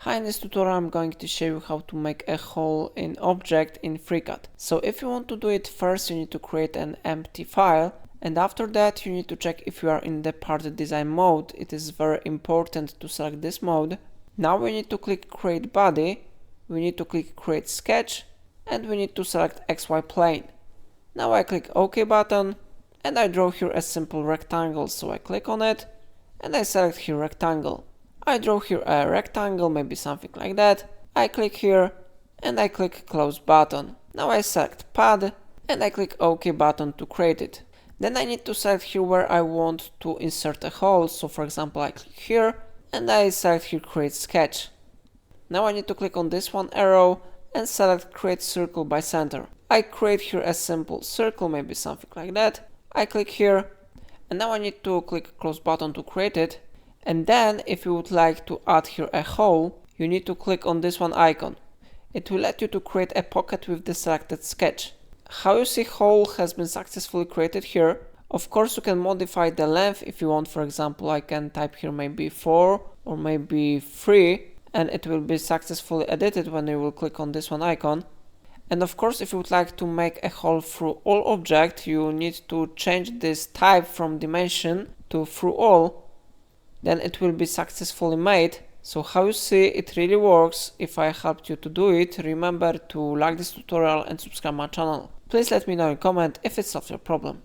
Hi, in this tutorial I'm going to show you how to make a hole in object in FreeCAD. So if you want to do it, first you need to create an empty file, and after that you need to check if you are in the part design mode. It is very important to select this mode. Now we need to click create body, we need to click create sketch, and we need to select XY plane. Now I click OK button and I draw here a simple rectangle, so I click on it and I select here rectangle. I draw here a rectangle, maybe something like that. I click here and I click close button. Now I select pad and I click OK button to create it. Then I need to select here where I want to insert a hole. So for example, I click here and I select here create sketch. Now I need to click on this one arrow and select create circle by center. I create here a simple circle, maybe something like that. I click here and now I need to click close button to create it. And then if you would like to add here a hole, you need to click on this one icon. It will let you to create a pocket with the selected sketch. How you see hole has been successfully created here. Of course you can modify the length if you want. For example, I can type here maybe 4 or maybe 3 and it will be successfully edited when you will click on this one icon. And of course, if you would like to make a hole through all object, you need to change this type from dimension to through all. Then it will be successfully made. So how you see, it really works. If I helped you to do it, remember to like this tutorial and subscribe my channel. Please let me know in comment if it solves your problem.